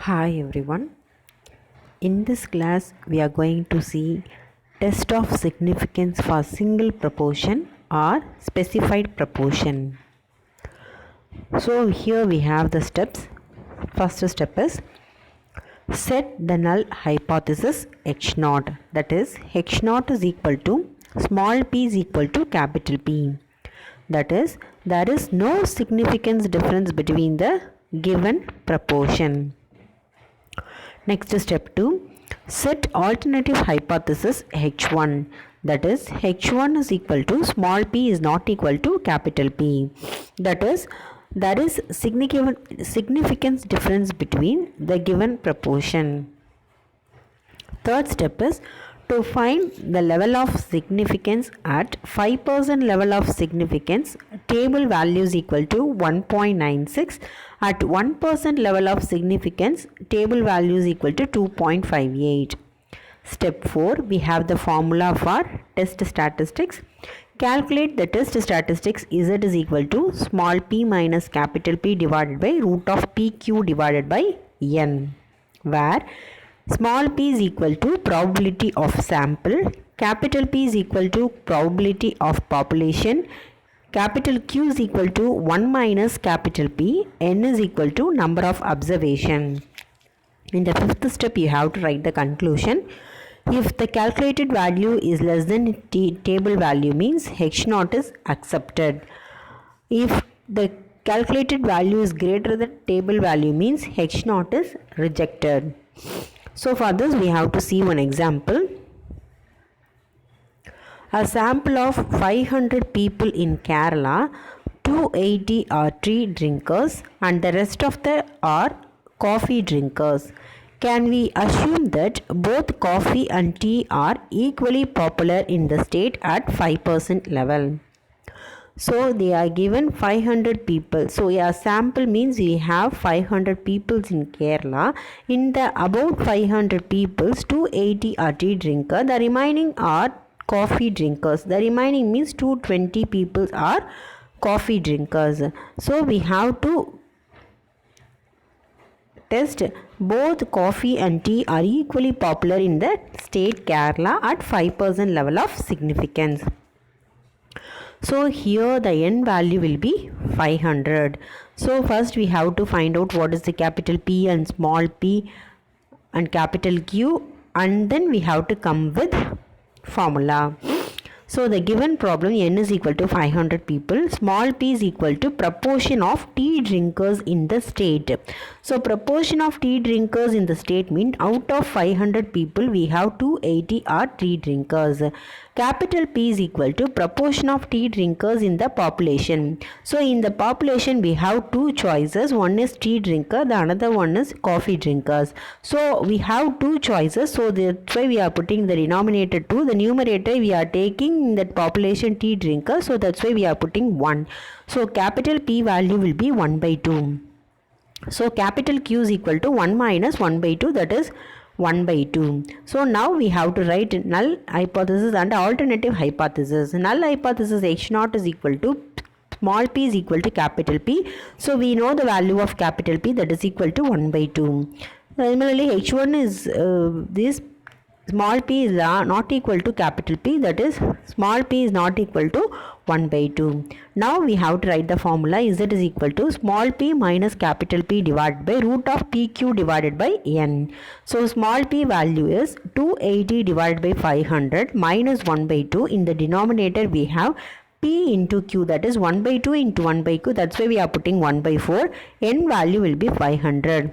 Hi everyone. In this class we are going to see test of significance for single proportion or specified proportion. So here we have the steps. First step is set the null hypothesis H naught, that is H naught is equal to small p is equal to capital P. That is, there is no significance difference between the given proportion. Next step 2, set alternative hypothesis H1, that is H1 is equal to small p is not equal to capital P. That is, there is significance difference between the given proportion. Third step is to find the level of significance at 5% level of significance, table value is equal to 1.96. At 1% level of significance, table value is equal to 2.58. Step 4, we have the formula for test statistics. Calculate the test statistics Z is equal to small p minus capital P divided by root of PQ divided by N, where small p is equal to probability of sample, capital P is equal to probability of population, capital Q is equal to 1 minus capital P, N is equal to number of observation. In the fifth step, you have to write the conclusion. If the calculated value is less than table value, means H naught is accepted. If the calculated value is greater than table value, means H naught is rejected. So for this we have to see one example. A sample of 500 people in Kerala, 280 are tea drinkers and the rest of the are coffee drinkers. Can we assume that both coffee and tea are equally popular in the state at 5% level? So they are given 500 people. So a sample means we have 500 people in Kerala. In the about 500 people, 280 are tea drinkers. The remaining are coffee drinkers. The remaining means 220 people are coffee drinkers. So we have to test both coffee and tea are equally popular in the state Kerala at 5% level of significance. So here the n value will be 500. So first we have to find out what is the capital P and small p and capital Q, and then we have to come with formula. So the given problem, n is equal to 500 people, small p is equal to proportion of tea drinkers in the state. So proportion of tea drinkers in the state means out of 500 people we have 280 are tea drinkers. Capital P is equal to proportion of tea drinkers in the population. So in the population we have two choices. One is tea drinker, the another one is coffee drinkers. So we have two choices. So that's why we are putting the denominator 2. The numerator we are taking that population tea drinker. So that's why we are putting 1. So capital P value will be 1 by 2. So capital Q is equal to 1 minus 1 by 2, that is 1 by 2. So now we have to write null hypothesis and alternative hypothesis. Null hypothesis H naught is equal to small p is equal to capital P. So we know the value of capital P, that is equal to 1 by 2. Similarly H1 is this small p is not equal to capital P, that is small p is not equal to 1 by 2. Now we have to write the formula Z is equal to small p minus capital P divided by root of PQ divided by N. So small p value is 280 divided by 500 minus 1 by 2. In the denominator we have P into Q, that is 1 by 2 into 1 by Q, that's why we are putting 1 by 4. N value will be 500.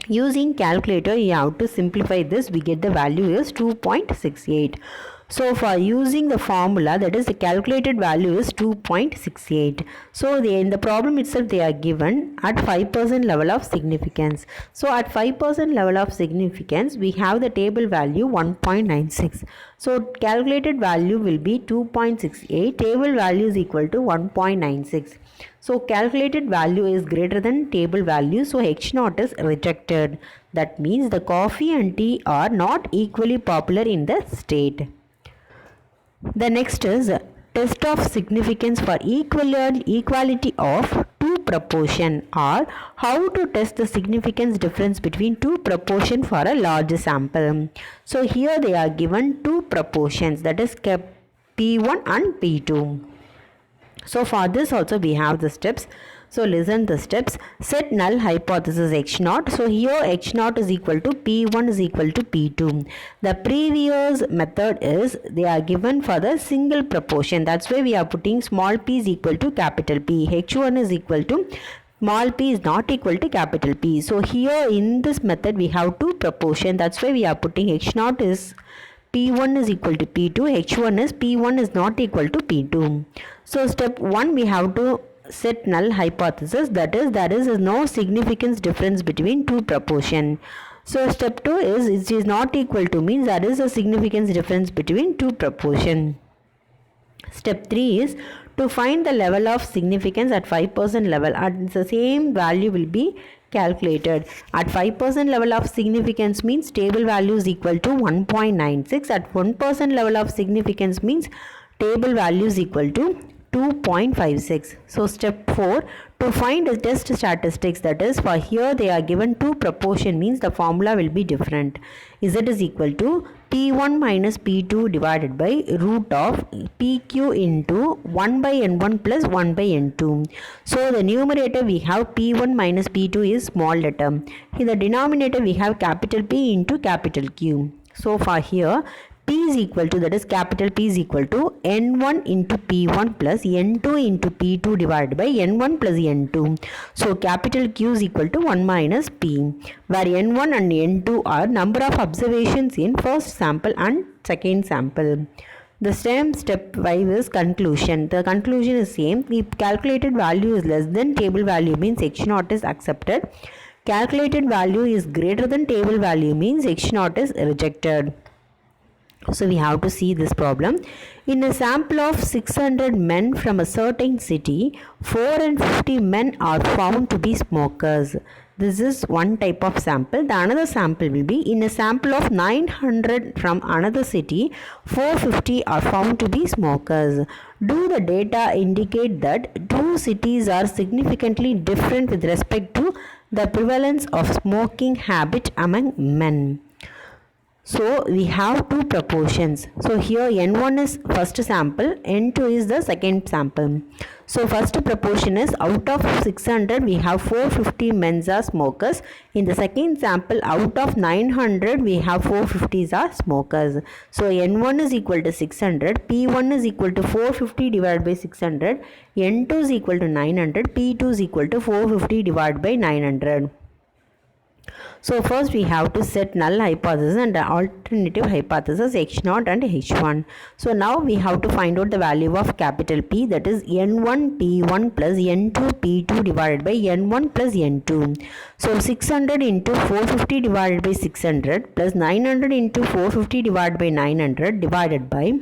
Using calculator you have to simplify this, we get the value is 2.68. So for using the formula, that is the calculated value is 2.68. So in the problem itself they are given at 5% level of significance. So at 5% level of significance we have the table value 1.96. So calculated value will be 2.68. Table value is equal to 1.96. So calculated value is greater than table value, so H naught is rejected. That means the coffee and tea are not equally popular in the state. The next is test of significance for equality of two proportion, or how to test the significance difference between two proportion for a large sample. So here they are given two proportions, that is P1 and P2. So for this also we have the steps. So listen the steps. Set null hypothesis H0. So here H0 is equal to P1 is equal to P2. The previous method is they are given for the single proportion. That's why we are putting small p is equal to capital P. H1 is equal to small p is not equal to capital P. So here in this method we have two proportion. That's why we are putting H0 is P1 is equal to P2, H1 is P1 is not equal to P2. So step 1 we have to set null hypothesis, that is there is no significance difference between two proportion. So step 2 is it is not equal to means there is a significance difference between two proportion. Step 3 is to find the level of significance at 5% level, and the same value will be calculated. At 5% level of significance means table value is equal to 1.96. At 1% level of significance means table value is equal to 2.56. So step 4, to find the test statistics, that is for here they are given two proportion means the formula will be different. Z is equal to P1 minus P2 divided by root of PQ into 1 by N1 plus 1 by N2. So the numerator we have P1 minus P2 is small letter. In the denominator we have capital P into capital Q. So for here P is equal to, that is capital P is equal to N1 into P1 plus N2 into P2 divided by N1 plus N2. So capital Q is equal to 1 minus P, where N1 and N2 are number of observations in first sample and second sample. The same step 5 is conclusion. The conclusion is same. If calculated value is less than table value means H0 is accepted. Calculated value is greater than table value means H0 is rejected. So we have to see this problem. In a sample of 600 men from a certain city, 450 men are found to be smokers. This is one type of sample. The another sample will be in a sample of 900 from another city, 450 are found to be smokers. Do the data indicate that two cities are significantly different with respect to the prevalence of smoking habit among men? So we have two proportions. So here N1 is first sample, N2 is the second sample. So first proportion is out of 600 we have 450 men are smokers. In the second sample out of 900 we have 450 are smokers. So N1 is equal to 600, P1 is equal to 450 divided by 600, N2 is equal to 900, P2 is equal to 450 divided by 900. So first we have to set null hypothesis and alternative hypothesis H0 and H1. So now we have to find out the value of capital P, that is N1 P1 plus N2 P2 divided by N1 plus N2. So 600 into 450 divided by 600 plus 900 into 450 divided by 900 divided by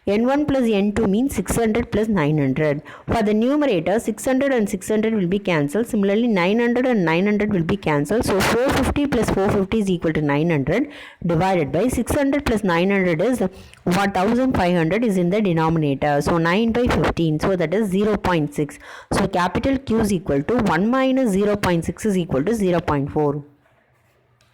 N1 plus N2 means 600 plus 900. For the numerator, 600 and 600 will be cancelled. Similarly, 900 and 900 will be cancelled. So 450 plus 450 is equal to 900 divided by 600 plus 900 is 1500 is in the denominator. So 9 by 15. So that is 0.6. So capital Q is equal to 1 minus 0.6 is equal to 0.4.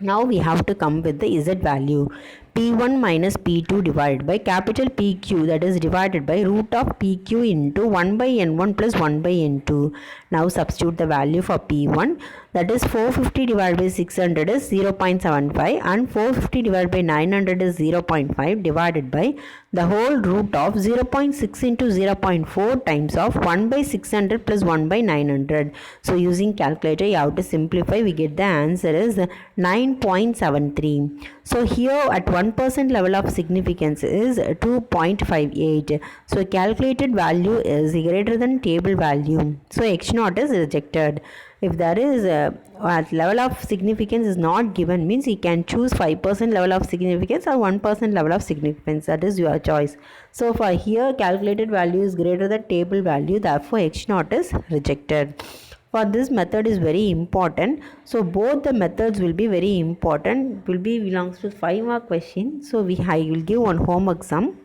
Now we have to come with the Z value. P1 minus P2 divided by capital PQ, that is divided by root of PQ into 1 by N1 plus 1 by N2. Now substitute the value for P1, that is 450 divided by 600 is 0.75 and 450 divided by 900 is 0.5 divided by the whole root of 0.6 into 0.4 times of 1 by 600 plus 1 by 900. So using calculator you have to simplify, we get the answer is 9.73. So here at 1% level of significance is 2.58. So calculated value is greater than table value. So H0 is rejected. If there is a level of significance is not given means you can choose 5% level of significance or 1% level of significance. That is your choice. So for here calculated value is greater than table value, therefore H0 is rejected. For this method is very important. So both the methods will be very important. Will be belongs to 5 mark question. So I will give one homework sum.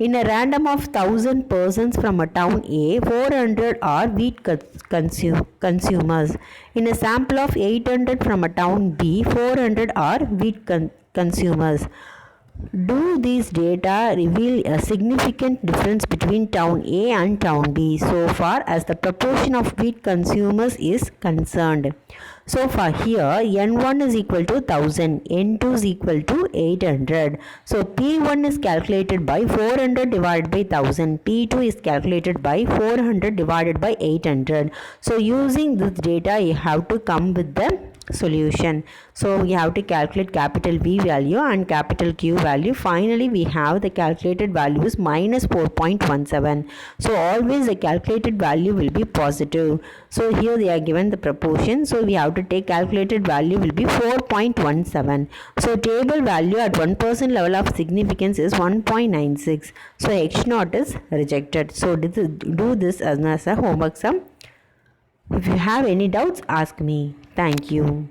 In a random of 1000 persons from a town A, 400 are wheat consumers. In a sample of 800 from a town B, 400 are wheat consumers. Do these data reveal a significant difference between town A and town B so far as the proportion of wheat consumers is concerned? So far here N1 is equal to 1000, N2 is equal to 800. So P1 is calculated by 400 divided by 1000. P2 is calculated by 400 divided by 800. So using this data you have to come with the solution. So we have to calculate capital V value and capital Q value. Finally we have the calculated value is minus 4.17. So always the calculated value will be positive. So here they are given the proportion. So we have to take calculated value will be 4.17. So table value at 1% level of significance is 1.96. So H0 is rejected. So do this as a homework sum. If you have any doubts, ask me. Thank you.